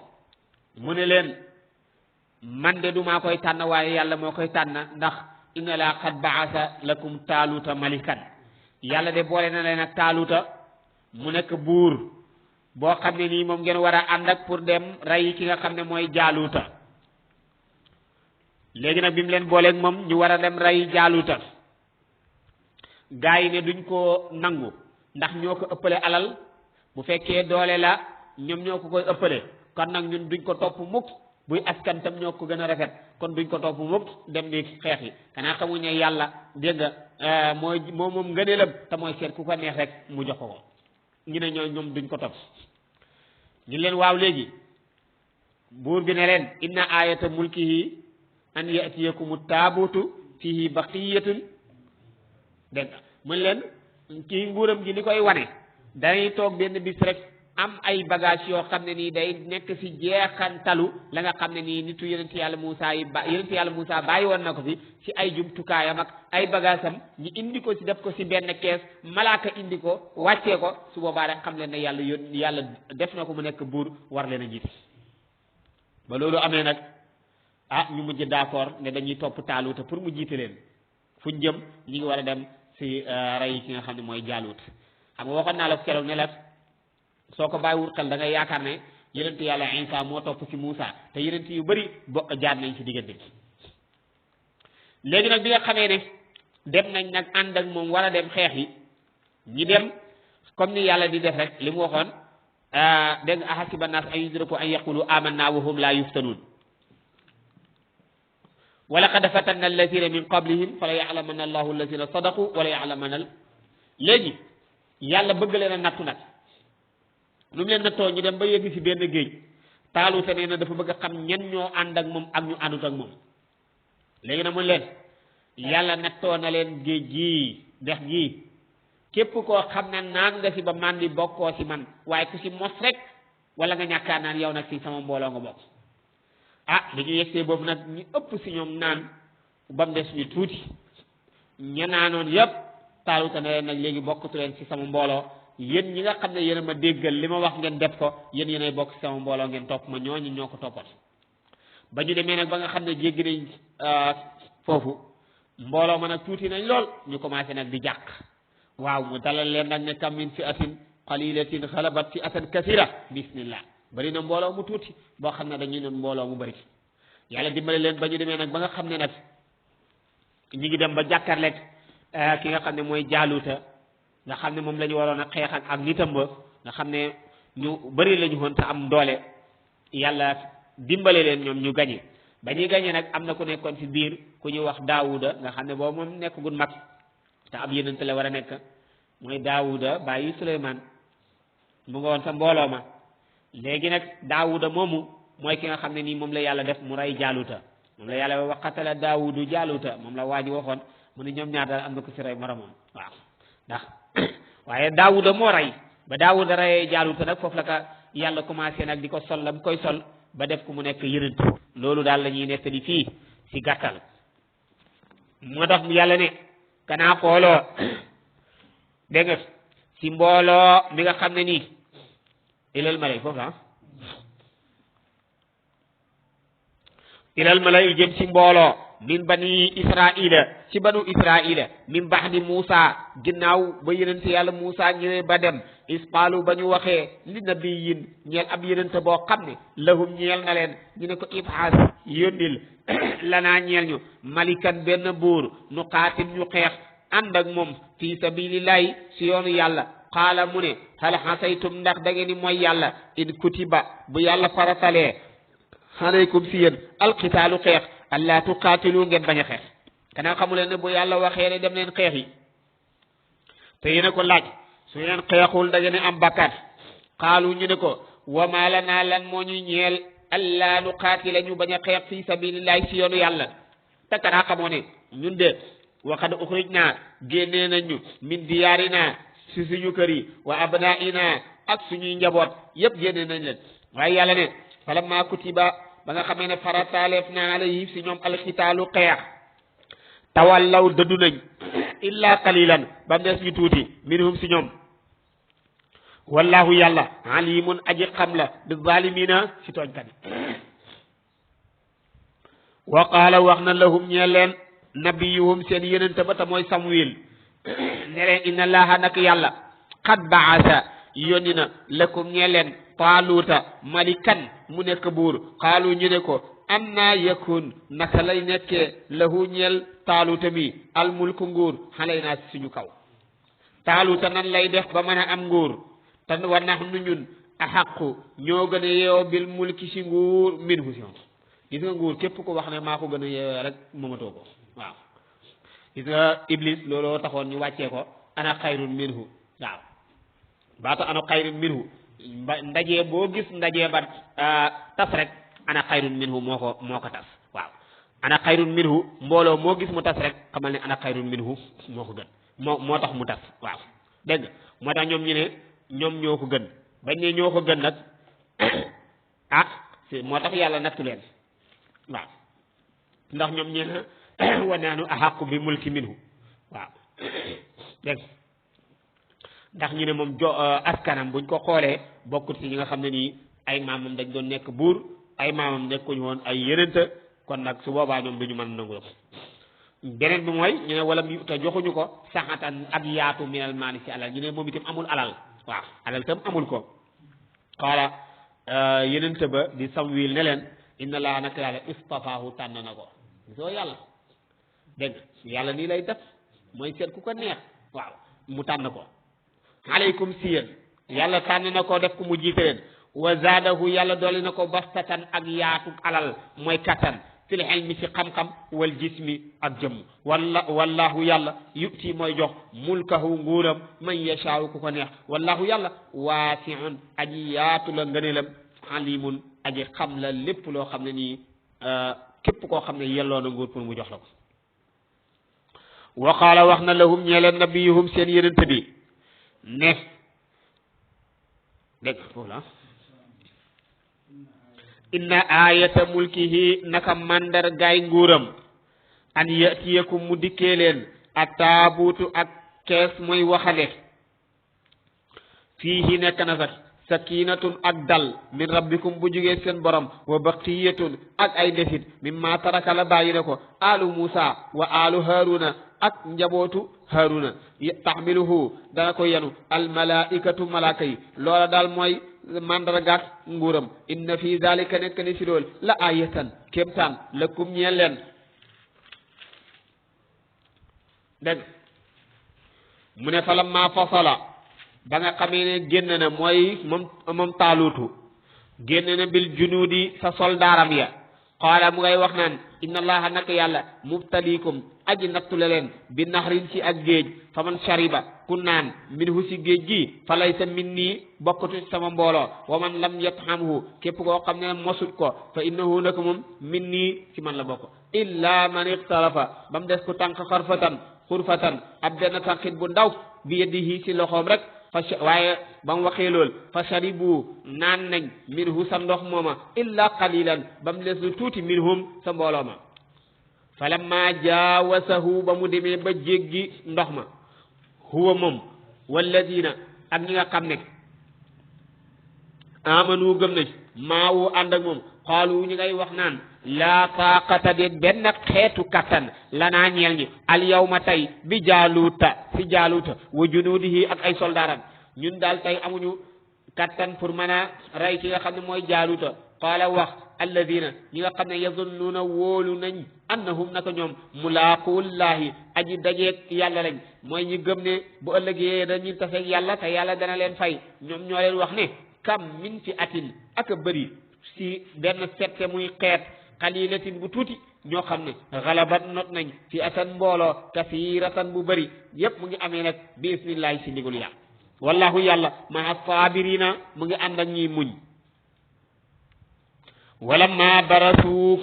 mu ne leen man de du maa koy tànn waaye yàlla moo koy tànn ndax inna laa qad ba'asa lakum taaluta malikan yàlla de boole na leen ak taaluta mu nekk buur boo xam ne nii moom ngeen war a ànd ak pour dem rey ki nga xam ne mooy jaaluuta léegi nag bi mu leen booleeg moom ñu war a dem rey jaaluuta gaa yi ne duñ ko nangu ndax ñoo ko ëppale alal bu fekkee doole la ñoom ñoo ko koy ëppale kon nag ñun duñ ko topp mukk buy askan tam ñoo ko gën a rafet kon duñ ko topp mukk dem di xeex yi xanaa xamuñ ne yàlla dégg nga moom ngëneelam te mooy seet ku ko neex rek mu jox ko ñu ne ñoom duñ ko topp ñu leen waaw léegi buur bi ne leen inna ayata mulkihi an yatiyakumu taabutu fihi baqiyatun dégg nga mun leen kii nguuram gi li koy wane danay toog benn bis rek am ay bagage yoo xam ne nii day nekk ci jeexantalu la nga xam ne nii nitu yonent yàlla Moussa yonent yàlla Moussa bàyyi woon na ko fi ci ay jumtukaayam ak ay bagage am ñu indi ko ci def ko ci benn kees malaaka indi ko wàccee ko su boobaa rek xam leen ne yàlla def na ko mu nekk buur war leen a jiite ba loolu amee nag ñu mujj d'accord ne dañuy topp Taaluuta pour mu jiite leen fuñ jëm ñi ngi war a dem ci rey ki nga xam ne mooy Jaaluut xam nga waxoon naa la keroog ne la soo ko bàyyiwul xel da ngay yaakaar ne yonent yàlla Isa moo topp ci Moussa te yonent yu bëri jaar nañ ci diggante bi léegi nag bi nga xamee ne dem nañ nag ànd ak moom war a dem xeex yi ñi dem comme ni yàlla di def rek li mu waxoon dégg nga ahasiba naas an yutraku an yaqulu amanna wa hum la yuftanuun wa laqad fatanna allazina min qablihim fala ya'lamanna allahu allazina sadaqu wala ya'lamanna léegi yàlla bëgg leen a nattu nag lu mu leen nattoo ñu dem ba yegg ci benn géej Taaluuta nee na dafa bëgg a xam ñen ñoo ànd ak moom ak ñu àndut ak moom léegi nag mu leen yàlla nattoo na leen géej gii dex gii képp koo xam ne naan nga ci ba man di bokkoo ci man waaye ku ci mos rek wala nga ñàkkaa naan yow nag ci sama mbooloo nga bokk li ñu yegsee boobu nag ñu ëpp ci ñoom naan ba mu des ñu tuuti ña naanoon yépp Taaluuta na leen nag léegi bokkatu leen ci sama mbooloo yéen ñi nga xam ne yéen a ma déggal li ma wax ngeen def ko yéen yéenay bokk ci sama mbooloo ngeen topp ma ñooñu ñoo ko toppat ba ñu demee nag ba nga xam ne jéggi nañ foofu mbooloo ma nag tuuti nañ lool ñu commencé nag di jàq waaw mu dalal leen nag ne kam min fi atin qalilatin xalabat fi atan kasira bismillah bari na mbooloo mu tuuti boo xam ne dañuy ne mbooloo mu bari yàlla dimbale leen ba ñu demee nag ba nga xam ne nag ñu ngi dem ba jàkkaarleeg ki nga xam ne mooy Jaaluuta nga xam ne moom la ñu waroon a xeex ak nitam ba nga xam ne ñu bari la ñu woon te am doole yàlla dimbale leen ñoom ñu gañe ba ñuy gañe nag am na ku nekkoon ci biir ku ñuy wax Daawuda nga xam ne boobu moom nekkagul mag te ab yonent la war a nekk mooy Daawuda bàyyi Suleymaan mu nga woon sa mbooloo ma léegi nag Daawuda moomu mooy ki nga xam ne nii moom la yàlla def mu rey Jaaluuta moom la yàlla wa qatala Daawudu Jaaluuta moom la waa ji waxoon mu ne ñoom ñaar daal am na ko ci rey moromam waaw ndax waaye Daawuda moo rey ba Daawuda reyee Jaaluuta nag foofu la ka yàlla commencé nag di ko sol la mu koy sol ba def ko mu nekk yonent loolu daal la ñuy nettali fii ci gàttal moo tax yàlla ne kanaa xooloo dégg nga ci mbooloo mi nga xam ne nii ilal malay foofu la ilal malay jëm ci mbooloo min bani israila ci banu israila min baxdi Moussa ginnaaw ba yonent yàlla Moussa ñëwee ba dem isqaalu ba ñu waxee li nabiyin ñeel ab yonent boo xam ne lahum ñeel na leen ñu ne ko ibhaas yónnil lanaa ñeel ñu malikan benn buur nu qaatil ñu xeex ànd ak moom fi sabilillahi si yoonu yàlla qaala mu ne hal xasaytum ndax da ngeen ni mooy yàlla in kutiba bu yàlla faratalee alaykum si yéen alqitaalu xeex allah tuqaatilu ngeen bañ a xeex kanaa xamu leen ne bu yàlla waxee ne dem leen xeex yi te yéen a ko laaj su ngeen xeexul da ngeen am bakkaat xaalu ñu ne ko wa maa lanaa lan moo ñu ñeel allah nuqaatila ñu bañ a xeex fi sabilillahi si yoonu yàlla te kanaa xamoo ne ñun de waqad uxrijnaa génnee nañu min diyaarinaa si suñu kër yi wa abnaa'inaa ak suñuy njaboot yépp génnee nañ leen waaye yàlla ne falammaa kutiba ba nga xamee ne farataaleef naa alayhim si ñoom alxitaalu xeex tawallaw dëddu nañ illa qalilan ba mu des ñu tuuti minhum si ñoom wallahu yàlla alimun aji xam la bi zalimina si tooñkat yi wa qaala wax na lahum ñee leen nabiyuhum seen yonente ba ta mooy Samwil ne leen inna allaha nak yàlla qad baasa yónni na lakum ñee leen Taaluuta malikan mu nekk buur xaalu ñu ne ko am naa yakun naka lay nekkee lahu ñeel Taaluuta mi almulku nguur xalay naa si suñu kaw Taaluuta nan lay def ba mën a am nguur te wa nahnu ñun axaqu ñoo gën a yeewoo bil mulki si nguur minhu si moom gis nga nguur képp ko wax ne maa ko gën a yeewoo rek moomatoo ko waaw gis nga Iblis looloo taxoon ñu wàccee ko ana xayrun minhu waaw baata ana xayrun minhu ndaje boo gis ndaje ba tas rek ana xayrun minhu moo ko tas waaw ana xayrun minhu mbooloo moo gis mu tas rek xamal ne ana xayrun minhu moo ko gën moo tax mu tas waaw dégg nga moo tax ñoom ñu ne ñoom ñoo ko gën bañ ne ñoo ko gën nag ah moo tax yàlla nattu leen waaw ndax ñoom ñeena wa naanu ahaqu bi mulki minhu waaw dégg ndax ñu ne moom askanam buñ ko xoolee bokkut ci ñi nga xam ne nii ay maamam dañ doon nekk buur ay maamam nekkuñu woon ay yenente kon nag su boobaa ñoom duñu mën nangu ko beneen bi mooy ñu ne wala mu te joxuñu ko saxatan ak yaatu minal maali ci alal ñu ne moom itam amul alal waaw alal itam amul ko xaala yenente ba di Samwil ne leen inna laa nag yàlla istafaahu tànn na ko soo yàlla dégg yàlla nii lay def mooy seet ku ko neex waaw mu tànn ko aleykum si yéen yàlla tànn na ko def ko mu jiite leen wa zaadahu yàlla dolli na ko bastatan ak yaatu alal mooy kattan fil ilmi ci xam-xam wal jismi ak jëmm wallahu yàlla yu'ti mooy jox mulkahu nguuram man yashaaw ku ko neex wallahu yàlla waasi'un aji yaatu la ngëneelam alimun aji xam la lépp loo xam ne nii képp koo xam ne yelloo na nguur pour mu jox la ko wa qaala wax na lahum ñeeleen nabiyuhum seen yonent bi ne dégg foofu la inna ayata mulkihi naka mandargaay nguuram an yatiyakum mu dikkee leen a taabuutu ak kees mooy waxale fiihi nekk na sax sakinatun ak dal min rabbikum bu jugee seen borom wa baqiyatun ak ay desit mimma taraka la bàyyi ne ko alu Musa wa alu Haruna ak njabootu Haruna taxmiluhu dana ko yenu almalaikatu malaaka yi loola daal mooy mandargaak nguuram inna fi dalika nekk ni si lool la ayatan kéemtaan lakum ñeel leen dégg mu ne falamma fasala ba nga xamee ne génn na mooy moom taaluutu génn na bil junuudi sa soldaaram ya qaala mu ngay wax naan inna allaha nak yàlla mubtalikum aji nattule leen bi naxrin ci ak géej fa man shariba ku naan minhu si géej gi fa laysa min nii bokkatu sama mbooloo wa man lam yathamhu képp koo xam ne mosut ko fa innahu naka moom min nii ci man la bokk illa man ixtarafa ba mu des ku tànk xurfatan ab benn tànqit bu ndaw bi yadihi si loxoom rek waaye ba mu waxee lool fa sharibu naan nañ minhu sa ndox mooma illa qalilan ba mu des lu tuuti minhum sa mbooloo ma falamma jaawasahu ba mu demee ba jéggi ndox ma huwa moom walladina ak ñi nga xam ne amanu gëm nañ maawu ànd ak moom xaalu ñi ngay wax naan laa taaqata de benn xeetu kattan lanaa ñeel ñi al yawma tey bi jaaluuta si jaaluuta wa junuudihi ak ay soldaaram ñun daal tey amuñu kattan pour mën a rey ki nga xam ne mooy jaaluuta qaala wax alladina ñi nga xam ne yazunnuuna wóolu nañ annahum naka ñoom mulaaquullahi aji dajeeg yàlla lañ mooy ñi gëm ne bu ëllëgee dañuy taseeg yàlla te yàlla dana leen fay ñoom ñoo leen wax ne kam min fi atin ak a bëri si benn sette muy xeet xalilatin bu tuuti ñoo xam ne xalabat not nañ fi atan mbooloo kasiratan bu bëri yépp mu ngi amee nag bi isnillahi si ndigalu yàlla wallahu yàlla maa sabirina mu ngi ànd ak ñiy muñ wala ma barasu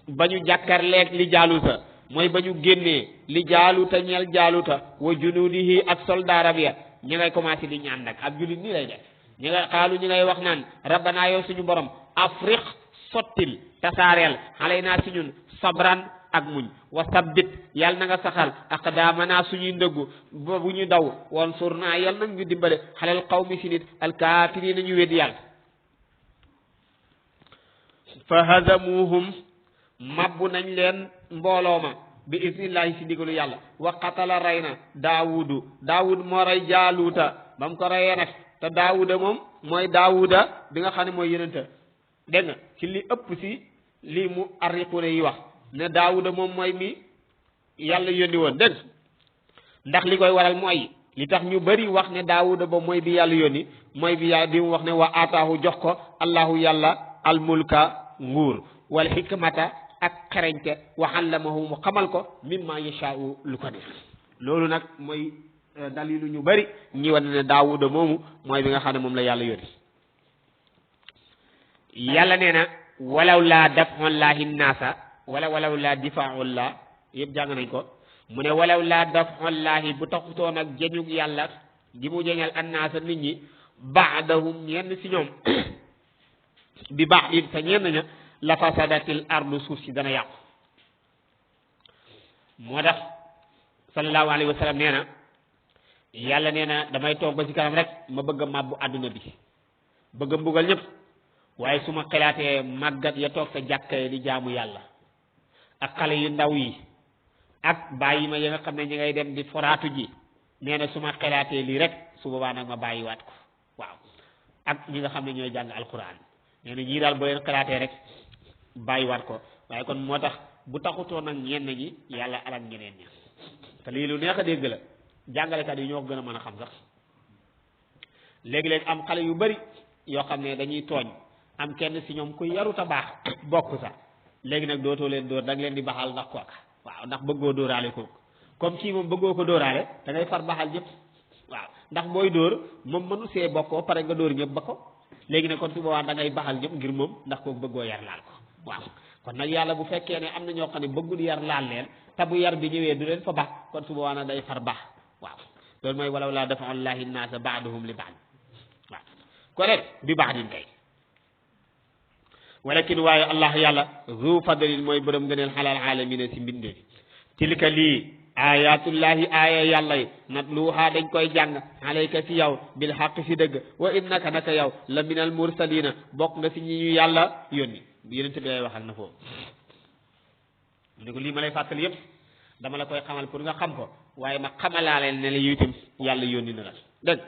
ba ñu jàkkarleeg li jaaluta mooy ba ñu génnee li jaaluta ñeel jaaluta wa junudihi ak soldaaram ya ñi ngay commencé di ñaan nag ab julit nii lay def ñi ngay xaalu ñi ngay wax naan rabbana yow suñu borom afriq sottil tasaareel xalay naa si ñun sabran ak muñ wa sabbit yàlla na nga saxal aqdaamana suñuy ndëggu ba bu ñu daw wan sur naa yàlla nag ñu dimbale xalal qawmi si nit alkaafiriina ñu weddi yàlla fa hazamuhum mabbu nañ leen mbooloo ma bi isnillahi si ndigalu yàlla wa qatala rey na daawud moo rey jaaluuta ba mu ko reyee nag te daawuda moom mooy daawuda bi nga xam ne mooy yonente dégg nga ci li ëpp si lii mu arriqune yi wax ne daawuda moom mooy mi yàlla yónni woon dégg ndax li koy waral mooy li tax ñu bari wax ne daawuda ba mooy bi yàlla yónni mooy bi yàlla bi mu wax ne wa ataahu jox ko allahu yàlla almulka nguur wal hikmata ak xereñte wa allamahu mu xamal ko mimma yashaa'u lu ko neex loolu nag mooy dalilu ñu bari ñi wane ne daawuda moomu mooy bi nga xam ne moom la yàlla yónni yàlla nee na walaw laa daf'ullahi naasa walaw laa difaa'ullah yëpp jàng nañ ko mu ne walaw laa daf'ullahi bu taxutoon ak jeñug yàlla ji mu jeñal annaasa nit ñi baadahum ñenn si ñoom bi baax in te ñenn ña la fasadatil ardu suuf si dana yàqu moo tax sallallahu alayhi wa sallam nee na yàlla nee na damay toog ba ci kanam rek ma bëgg a màbbu àdduna bi bëgg a mbugal ñëpp waaye su ma xalaatee màggat ya toog sa jàkka di jaamu yàlla ak xale yu ndaw yi ak bàyyi ma ya nga xam ne ñi ngay dem di foraatu ji nee na su ma xalaatee lii rek su boobaa nag ma bàyyiwaat ko waaw ak ñi nga xam ne ñooy jàng alquran nee na ñii daal boo leen xalaatee rek bàyyiwaat ko waaye kon moo tax bu taxutoo nag ñenn ñi yàlla alal ñeneen ñi te lii lu neex a dégg la jàngalekat yi ñoo ko gën a mën a xam sax léegi-léegi am xale yu bari yoo xam ne dañuy tooñ am kenn si ñoom ku yarut a baax bokk sax léegi nag dootoo leen dóor da nga leen di baxal ndax kooka waaw ndax bëggoo dóoraale kooku comme kii moom bëggoo ko dóoraale da ngay far baxal ñëpp waaw ndax booy dóor moom mënu see bokkoo pare nga dóor ñëpp ba ko léegi nag kon su boobaa da ngay baxal ñëpp ngir moom ndax kooku bëggoo yar laal ko waaw kon nag yàlla bu fekkee ne am na ñoo xam ne bëggul yar laal leen te bu yar bi ñëwee du leen fa bax kon su boobaa nag day far bax waaw loolu mooy walaw laa dafa llahi naasa baaduhum li baad waaw ko leen bi baax din kay walakin waaye allah yàlla zu fadlin mooy borom gëneel xalal aalamina si mbindee tilka lii ayatullahi aaya yàlla yi natluha dañ koy jàng alayka si yow bil xaq si dëgg wa innaka naka yow la minal mursalina bokk nga si ñi ñu yàlla yónni yonent bi lay waxal na foofu mu ne ko lii ma lay fàttali yëpp dama la koy xamal pour nga xam ko waaye ma xamalaa leen ne la yiw itam yàlla yónni na la dégg